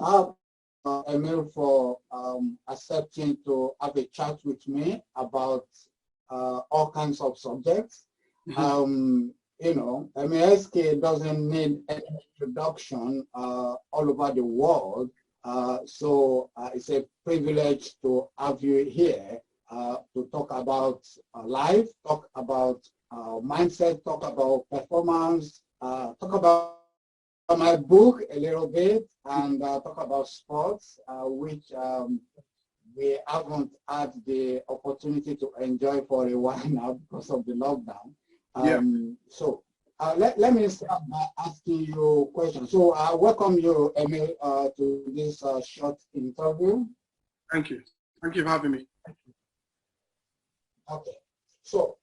Emile, for accepting to have a chat with me about all kinds of subjects. MESK doesn't need any introduction all over the world. So it's a privilege to have you here to talk about life, talk about mindset, talk about performance, talk about my book a little bit, and talk about sports, which we haven't had the opportunity to enjoy for a while now because of the lockdown. So let me start by asking you questions. So welcome you, Emile, to this short interview. Thank you. Thank you for having me. Okay. So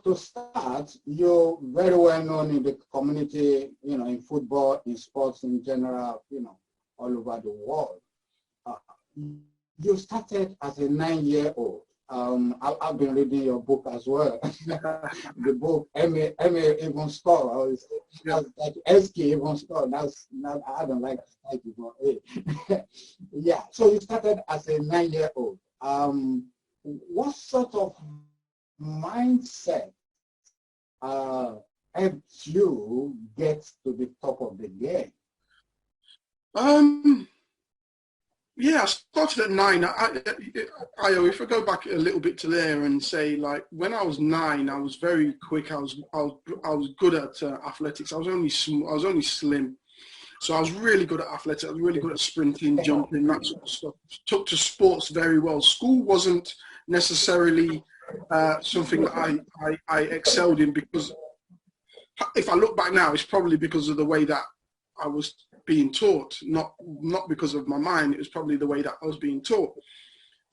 to start, you're very well known in the community, in football, in sports in general, all over the world. You started as a 9-year-old. I've been reading your book as well. The book, Emile even score. Like SK even score. That's not, I don't like the title, but yeah. So you started as a 9-year-old. What sort of mindset helped you get to the top of the game? Yeah, I started at 9. If I go back a little bit to there and say, like, when I was 9, I was very quick. I was good at athletics. I was only slim, so I was really good at athletics. I was really good at sprinting, jumping, that sort of stuff. Took to sports very well. School wasn't necessarily something that I excelled in, because if I look back now, it's probably because of the way that I was being taught, not because of my mind. It was probably the way that I was being taught.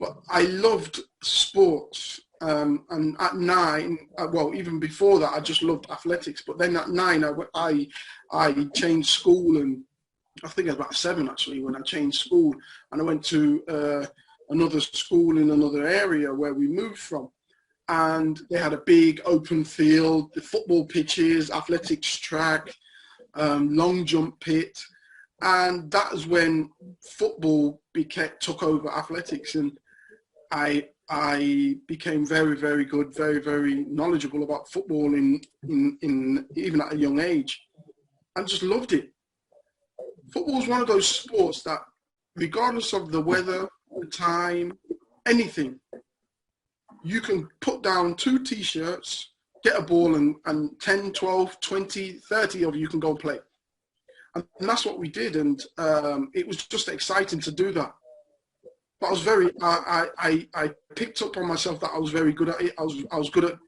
But I loved sports, and at 9, well, even before that, I just loved athletics. But then at 9, I changed school, and I think I was about 7 actually when I changed school, and I went to another school in another area where we moved from. And they had a big open field, the football pitches, athletics track, long jump pit. And that is when football took over athletics, and I became very, very good, very, very knowledgeable about football in even at a young age, and just loved it. Football is one of those sports that, regardless of the weather, the time, anything, you can put down 2 T-shirts, get a ball, and 10, 12, 20, 30 of you can go and play. And that's what we did, and it was just exciting to do that. But I was I picked up on myself that I was very good at it. I was good at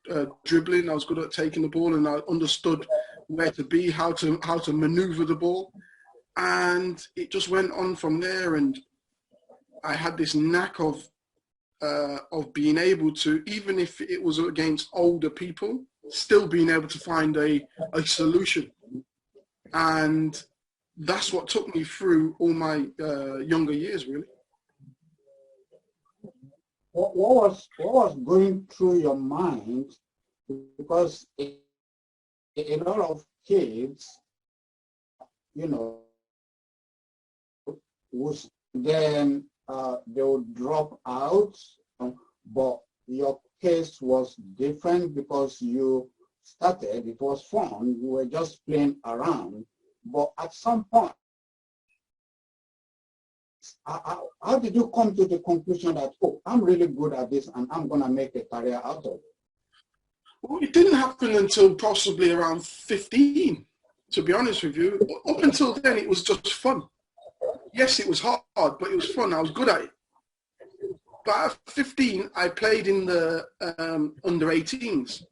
dribbling. I was good at taking the ball, and I understood where to be, how to maneuver the ball, and it just went on from there. And I had this knack of being able to, even if it was against older people, still being able to find a solution. And that's what took me through all my younger years, really. What was going through your mind? Because a lot of kids, then they would drop out, but your case was different because you started, it was fun, you were just playing around, but at some point, how did you come to the conclusion that, oh, I'm really good at this and I'm going to make a career out of it? Well, it didn't happen until possibly around 15, to be honest with you. Up until then, it was just fun. Yes, it was hard, but it was fun. I was good at it. But at 15, I played in the under 18s.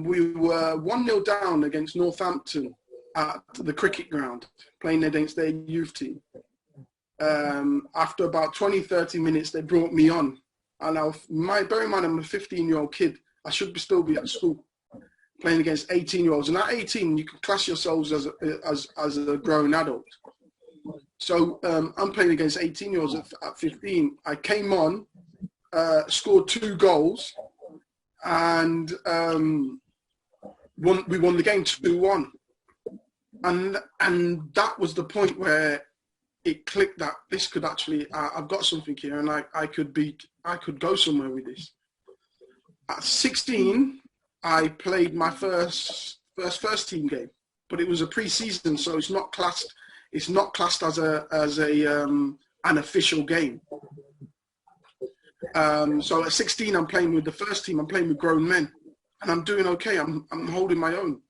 We were 1-0 down against Northampton at the cricket ground, playing against their youth team. After about 20, 30 minutes, they brought me on. And bear in mind, I'm a 15-year-old kid. I should still be at school, playing against 18-year-olds. And at 18, you can class yourselves as a grown adult. So I'm playing against 18-year-olds at 15. I came on, scored 2 goals, and we won the game 2-1. And that was the point where it clicked that this could actually, I've got something here, and I could go somewhere with this. At 16, I played my first team game, but it was a pre-season, so it's not classed as an official game. So at 16, I'm playing with the first team. I'm playing with grown men, and I'm doing okay. I'm holding my own.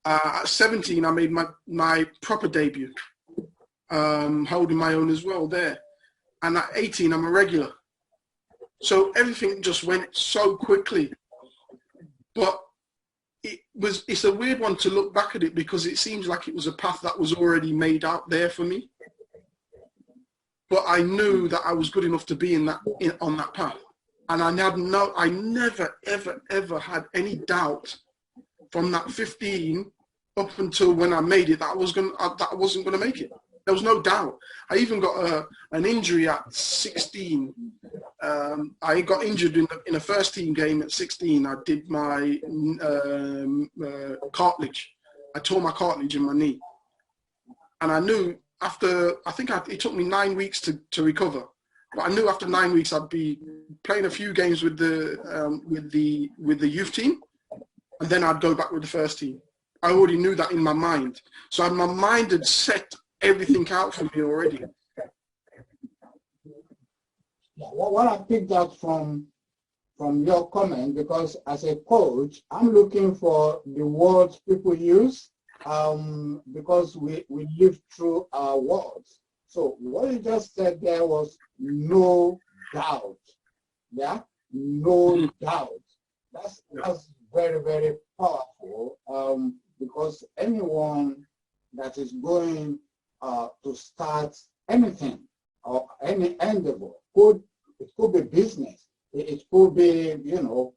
At 17, I made my proper debut, holding my own as well there. And at 18, I'm a regular. So everything just went so quickly. But it's a weird one to look back at it, because it seems like it was a path that was already made out there for me. But I knew that I was good enough to be on that path. And I never, ever had any doubt from that 15 up until when I made it that I wasn't going to make it. There was no doubt. I even got an injury at 16. I got injured in a first team game at 16. I did my cartilage. I tore my cartilage in my knee. And I knew it took me 9 weeks to recover. But I knew after 9 weeks I'd be playing a few games with the youth team, and then I'd go back with the first team. I already knew that in my mind. So my mind had set everything out for me already. What I picked up from your comment, because as a coach, I'm looking for the words people use, because we live through our words. So what you just said there was no doubt. Yeah, no doubt. That's very, very powerful, because anyone that is going to start anything or any endeavor, it could be business, it could be,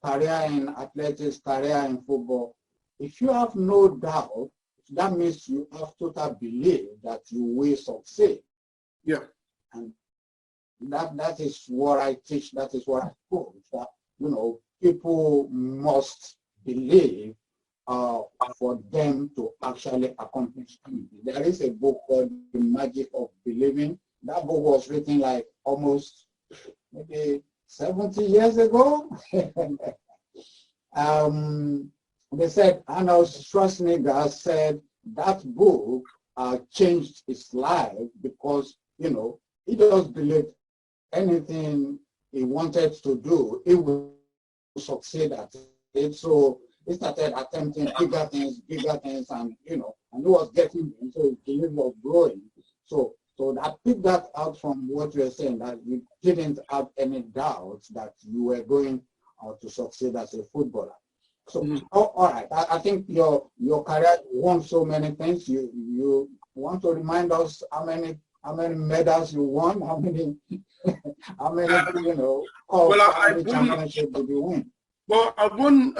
career in athletics, career in football. If you have no doubt, that means you have total belief that you will succeed. Yeah. And that is what I teach, that is what I coach, that, people must believe for them to actually accomplish things. There is a book called The Magic of Believing. That book was written like almost maybe 70 years ago. They said, Arnold Schwarzenegger said that book changed his life because, he just believed anything he wanted to do, he would succeed at it. So he started attempting bigger things, and he was getting them, so his belief was growing. So I picked that out from what you were saying, that you didn't have any doubts that you were going to succeed as a footballer. So, all right, I think your career won so many things. You want to remind us how many medals you won, how many championship did you win? Well, I won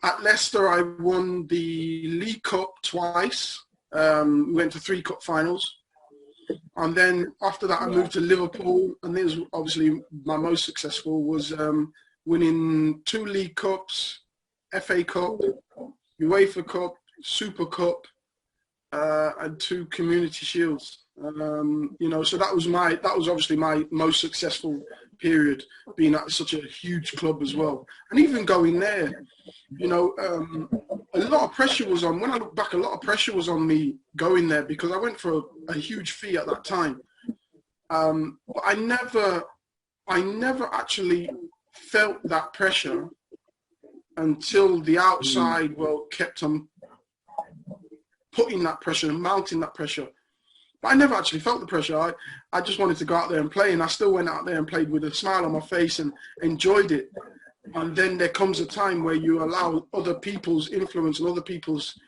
at Leicester. I won the League Cup twice. We went to 3 cup finals. And then after that, I moved to Liverpool. And this was obviously my most successful, was winning 2 League Cups, FA Cup, UEFA Cup, Super Cup, and 2 Community Shields. So that was obviously my most successful period, being at such a huge club as well. And even going there, a lot of pressure was on. When I look back, a lot of pressure was on me going there, because I went for a huge fee at that time. But I never actually felt that pressure until the outside world kept on putting that pressure and mounting that pressure. But I never actually felt the pressure. I just wanted to go out there and play, and I still went out there and played with a smile on my face and enjoyed it. And then there comes a time where you allow other people's influence and other people's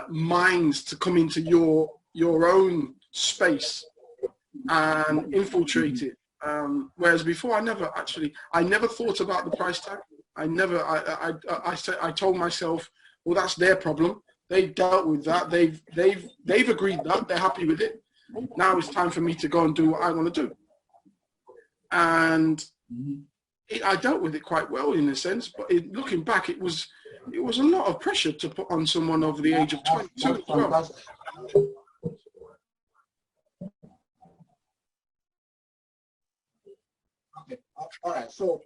minds to come into your own space and infiltrate it. Whereas before, I never thought about the price tag. I told myself, well, that's their problem. They've dealt with that. They've agreed that. They're happy with it. Now it's time for me to go and do what I want to do. And I dealt with it quite well in a sense. But looking back, it was it was a lot of pressure to put on someone over the age of 22 as well. Fantastic. Okay. All right. So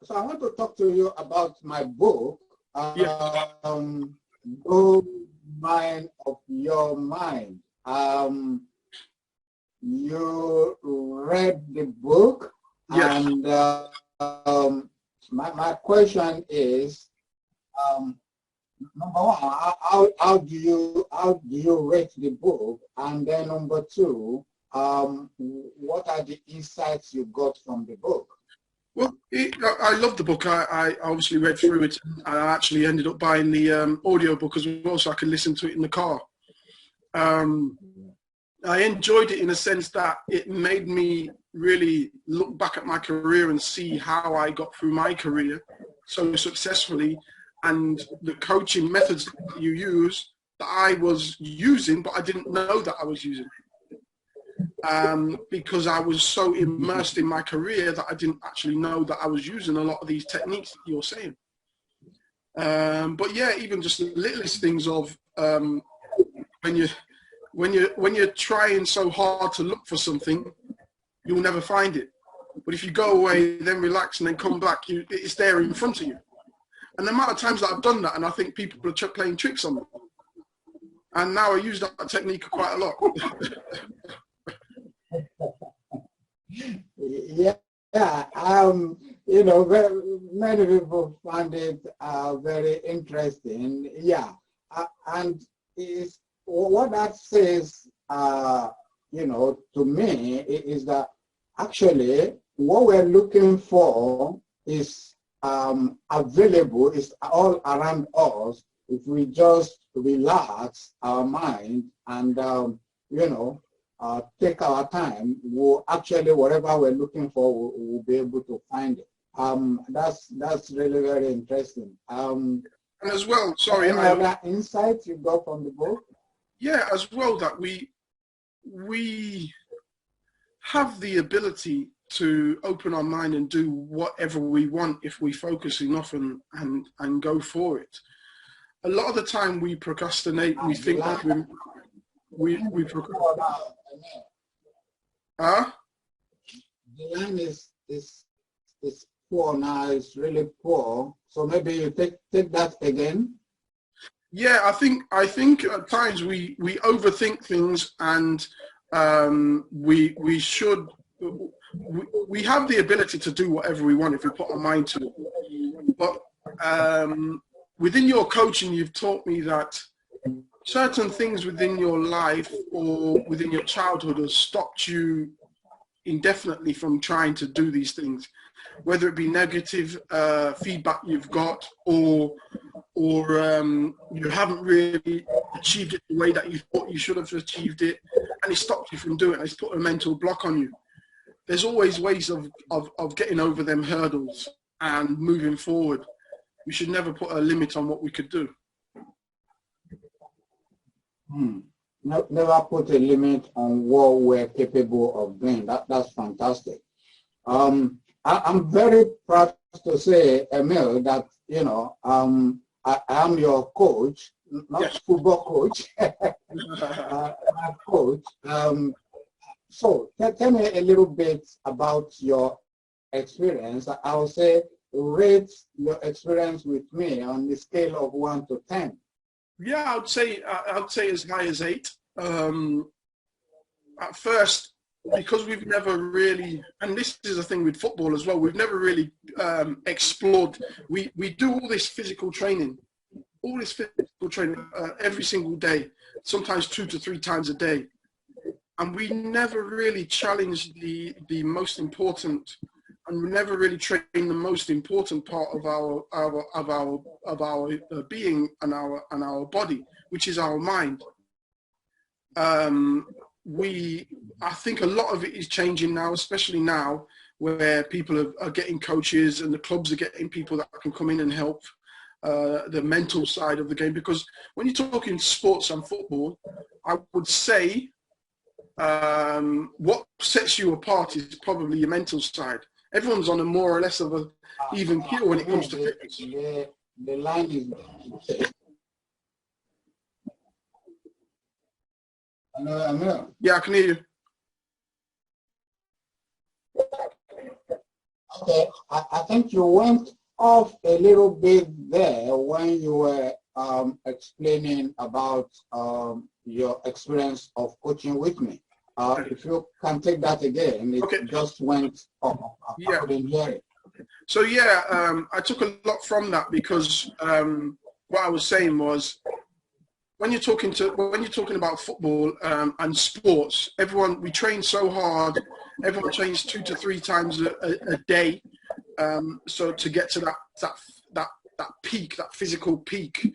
so I want to talk to you about my book, Gold Mine of Your Mind. You read the book, Yes. and my question is, number one, how do you rate the book, and then number two, what are the insights you got from the book? Well, I love the book. I obviously read through it. I actually ended up buying the audio book as well, so I could listen to it in the car. I enjoyed it in a sense that it made me really look back at my career and see how I got through my career so successfully, and the coaching methods that you use that I was using, but I didn't know that I was using. Because I was so immersed in my career that I didn't actually know that I was using a lot of these techniques that you're saying. But yeah, even just the littlest things of when you're trying so hard to look for something, you'll never find it. But if you go away, then relax, and then come back, it's there in front of you. And the amount of times that I've done that, and I think people are playing tricks on me. And now I use that technique quite a lot. Yeah, you know, many people find it very interesting. Yeah, and is what that says, you know, to me is that actually what we're looking for is available, is all around us if we just relax our mind and you know, take our time. We'll actually, whatever we're looking for, we'll be able to find it. That's really very interesting. And as well, sorry, any other insights you got from the book? Yeah, as well, that we have the ability to open our mind and do whatever we want if we focus enough and go for it. A lot of the time we procrastinate. We think that we procrastinate. Huh? The line is poor now. It's really poor. So maybe you take that again. Yeah, I think at times we overthink things, and we have the ability to do whatever we want if we put our mind to it. But within your coaching, you've taught me that certain things within your life or within your childhood has stopped you indefinitely from trying to do these things, whether it be negative feedback you've got, or you haven't really achieved it the way that you thought you should have achieved it, and it stopped you from doing it. It's put a mental block on you. There's always ways of getting over them hurdles and moving forward. We should never put a limit on what we could do. No, never put a limit on what we're capable of doing. That's fantastic. I'm very proud to say, Emile, that you know I am your coach, not Yes. football coach, my coach. So tell me a little bit about your experience. I'll say rate your experience with me on the scale of 1 to 10. Yeah, I'd say as high as 8. At first, because we've never really, and this is a thing with football as well, we've never really explored. We do all this physical training every single day, sometimes 2 to 3 times a day, and we never really challenged the most important, and we never really trained the most important part of our being and our body, which is our mind. I think a lot of it is changing now, especially now where people are getting coaches and the clubs are getting people that can come in and help the mental side of the game. Because when you're talking sports and football, I would say what sets you apart is probably your mental side. Everyone's on a more or less of a even keel when it comes to fitness. The line is. Hello, Emile. Yeah, I can hear you. Okay, I think you went off a little bit there when you were explaining about your experience of coaching with me. If you can take that again, it just went off. I couldn't hear it. So yeah, I took a lot from that because what I was saying was when you're talking about football and sports, we train so hard. Everyone trains 2 to 3 times a day, so to get to that peak, that physical peak.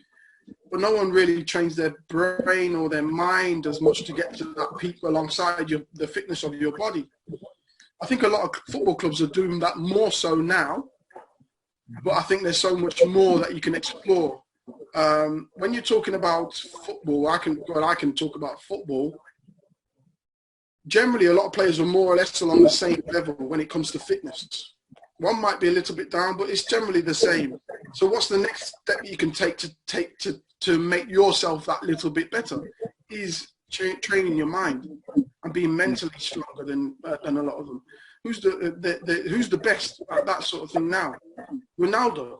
But no one really trains their brain or their mind as much to get to that peak alongside the fitness of your body. I think a lot of football clubs are doing that more so now, but I think there's so much more that you can explore. When you're talking about football, I can talk about football. Generally, a lot of players are more or less along the same level when it comes to fitness. One might be a little bit down, but it's generally the same. So what's the next step you can take to make yourself that little bit better? Is training your mind and being mentally stronger than a lot of them. Who's the best at that sort of thing now? Ronaldo.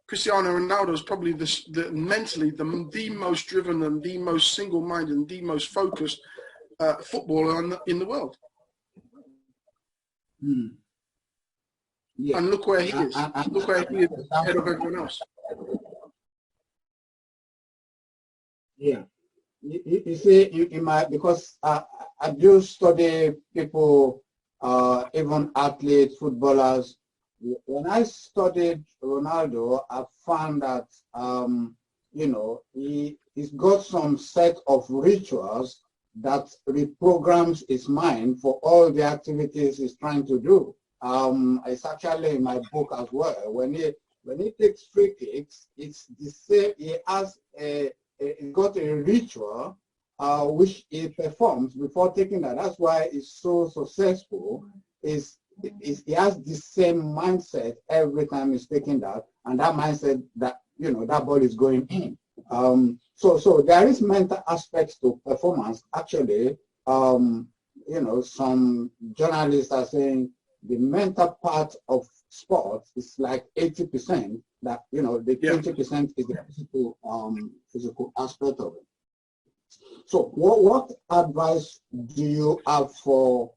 Cristiano Ronaldo is probably mentally the most driven and the most single-minded and the most focused footballer in the world. Yeah. And look where he is. Look where he is ahead of everyone else. Yeah. You see, because I do study people, even athletes, footballers. When I studied Ronaldo, I found that, he's got some set of rituals that reprograms his mind for all the activities he's trying to do. It's actually in my book as well. When he takes free kicks, it's the same. He's got a ritual which he performs before taking that. That's why he's so successful. He has the same mindset every time he's taking that, and that mindset that that ball is going in. So there is mental aspects to performance. Actually, some journalists are saying the mental part of sports is like 80%. That the 20% is the physical aspect of it. So what advice do you have for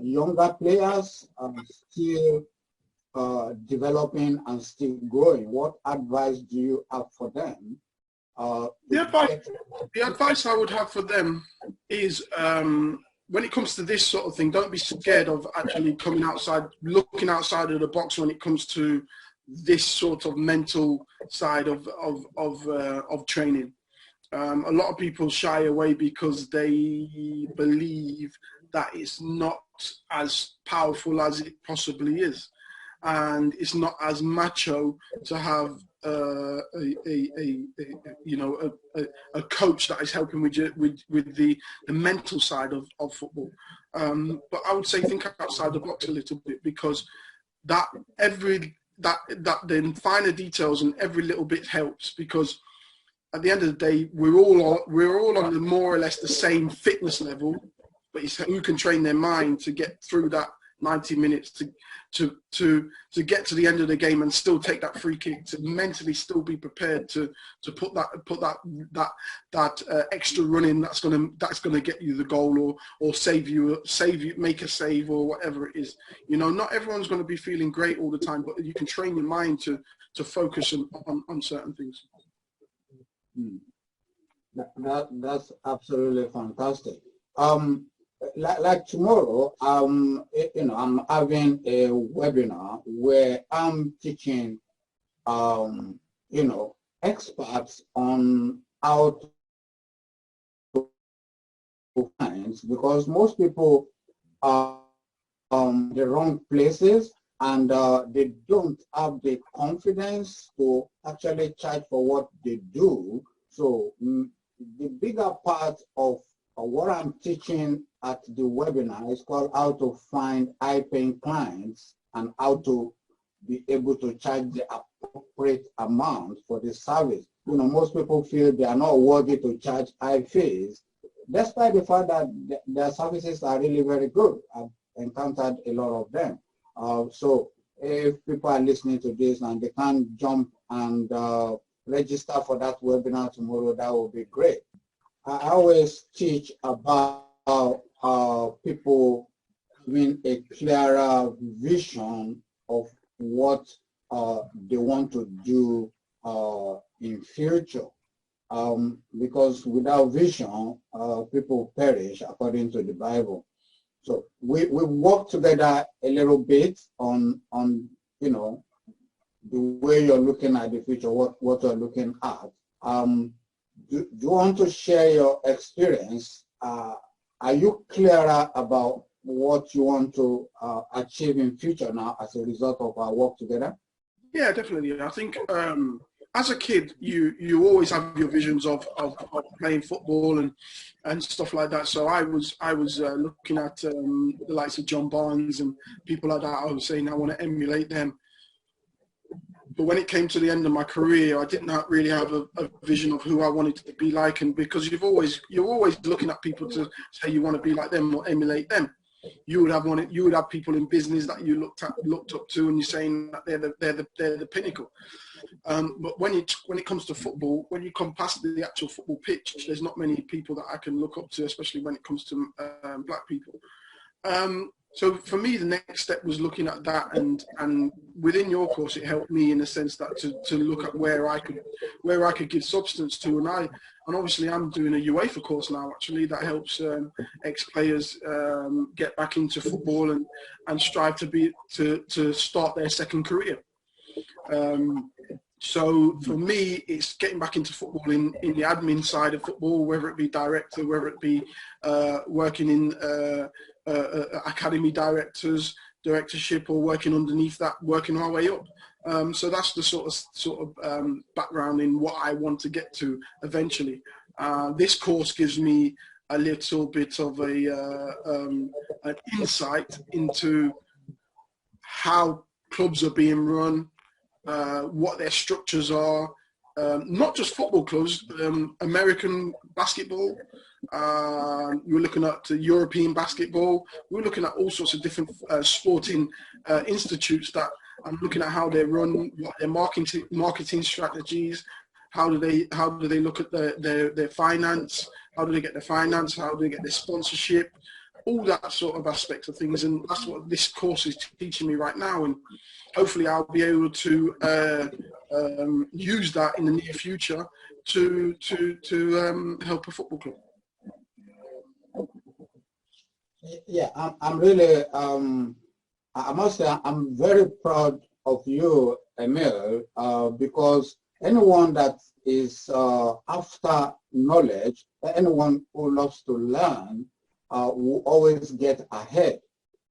younger players still developing and still growing? What advice do you have for them? The advice I would have for them is when it comes to this sort of thing, don't be scared of actually coming outside, looking outside of the box when it comes to this sort of mental side of training. A lot of people shy away because they believe that it's not as powerful as it possibly is, and it's not as macho to have a coach that is helping with the mental side of football. But I would say think outside the box a little bit, because that the finer details and every little bit helps, because at the end of the day, we're all on the more or less the same fitness level, but it's who can train their mind to get through that 90 minutes to get to the end of the game and still take that free kick, to mentally still be prepared to put that extra run in that's gonna get you the goal or save you, make a save or whatever it is. Not everyone's going to be feeling great all the time, but you can train your mind to focus on certain things. That's absolutely fantastic. Like tomorrow, I'm having a webinar where I'm teaching, experts on how to find, because most people are the wrong places, and they don't have the confidence to actually charge for what they do. So the bigger part of what I'm teaching at the webinar is called how to find high-paying clients and how to be able to charge the appropriate amount for the service. You know, most people feel they are not worthy to charge high fees, despite the fact that their services are really very good. I've encountered a lot of them. So if people are listening to this and they can't jump and register for that webinar tomorrow, that would be great. I always teach about people having a clearer vision of what they want to do in future. Because without vision, people perish, according to the Bible. So we work together a little bit on you know, the way you're looking at the future, what you're looking at. Do you want to share your experience? Are you clearer about what you want to achieve in future now as a result of our work together? Yeah, definitely. I think as a kid, you always have your visions of playing football and stuff like that. So I was looking at the likes of John Barnes and people like that. I was saying I want to emulate them. But when it came to the end of my career, I did not really have a vision of who I wanted to be like. And because you're always looking at people to say you want to be like them or emulate them. You would have people in business that you looked up to, and you're saying that they're the pinnacle. But when it comes to football, when you come past the actual football pitch, there's not many people that I can look up to, especially when it comes to black people. So for me, the next step was looking at that, and within your course, it helped me in the sense that to look at where I could give substance to, and obviously I'm doing a UEFA course now actually that helps ex-players get back into football and strive to start their second career. So for me, it's getting back into football in the admin side of football, whether it be director, whether it be working in academy directorship, or working underneath that, working our way up. So that's the sort of background in what I want to get to eventually. This course gives me a little bit of an insight into how clubs are being run, what their structures are, not just football clubs, American basketball. We're looking at European basketball. We're looking at all sorts of different sporting institutes that I'm looking at how they run, what their marketing strategies, how do they look at their finance, how do they get their finance, how do they get their sponsorship, all that sort of aspects of things. And that's what this course is teaching me right now. And hopefully I'll be able to use that in the near future to help a football club. Yeah, I'm really, I must say I'm very proud of you, Emile, because anyone that is after knowledge, anyone who loves to learn, will always get ahead.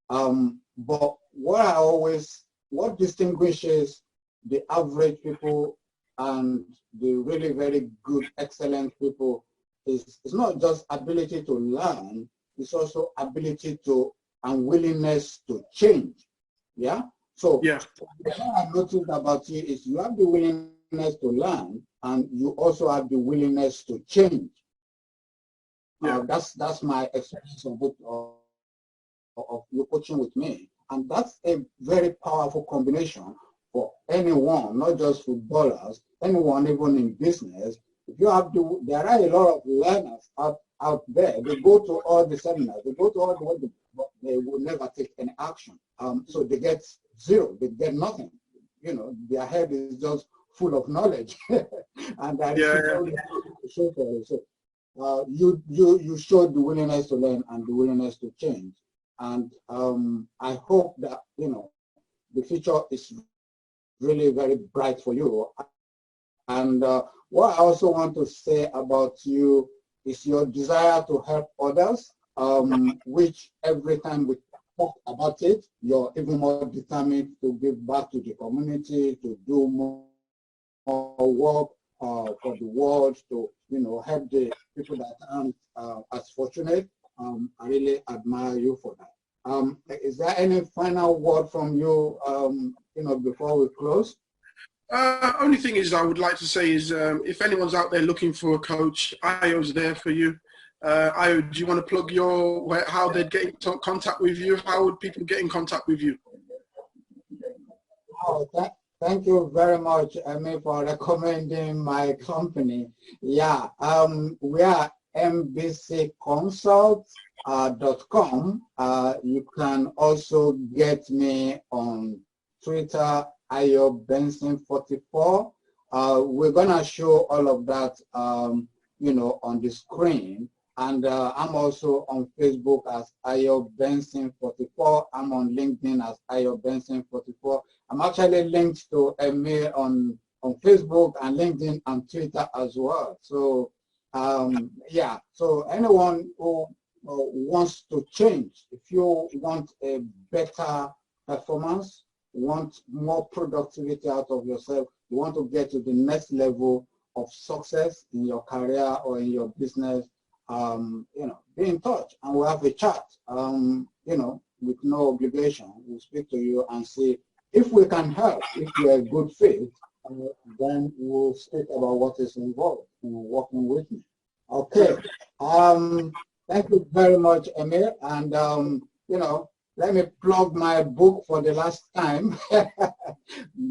But what distinguishes the average people and the really very good, excellent people is not just ability to learn, it's also ability to and willingness to change. Yeah. So yeah, what I noticed about you is you have the willingness to learn, and you also have the willingness to change. Yeah. That's my experience of you coaching with me, and that's a very powerful combination for anyone, not just footballers, anyone even in business. If you have there are a lot of learners out there. They go to all the seminars, they go to all the work, but they will never take any action. So they get zero, they get nothing. You know, their head is just full of knowledge, and that is so. You showed the willingness to learn and the willingness to change, and I hope that the future is really very bright for you. And what I also want to say about you is your desire to help others, which every time we talk about it, you're even more determined to give back to the community, to do more work for the world, to help the people that aren't as fortunate. I really admire you for that. Is there any final word from you, before we close? Only thing is I would like to say is if anyone's out there looking for a coach, Ayo's there for you. Ayo, do you want to plug how they'd get in contact with you? How would people get in contact with you? Oh, thank you very much, Emile, for recommending my company. Yeah, we are mbcconsult.com. You can also get me on Twitter, Ayo Benson 44. We're gonna show all of that, on the screen. And I'm also on Facebook as Ayo Benson 44. I'm on LinkedIn as Ayo Benson 44. I'm actually linked to Emile on Facebook and LinkedIn and Twitter as well. So yeah, so anyone who wants to change, if you want a better performance, want more productivity out of yourself, you want to get to the next level of success in your career or in your business, be in touch and we'll have a chat, with no obligation. We'll speak to you and see if we can help. If you're a good fit, then we'll speak about what is involved in working with me. Okay. Thank you very much, Emile. And, let me plug my book for the last time.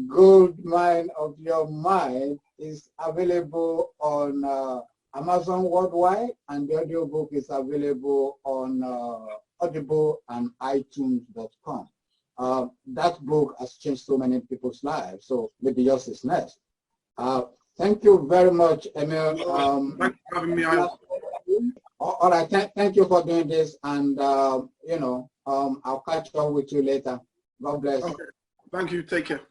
Gold Mine of Your Mind is available on Amazon worldwide, and the audiobook is available on Audible and iTunes.com. That book has changed so many people's lives, so maybe yours is next. Thank you very much, Emile. Thanks for having me. All right, thank you for doing this, and I'll catch up with you later. God bless. Okay. Thank you. Take care.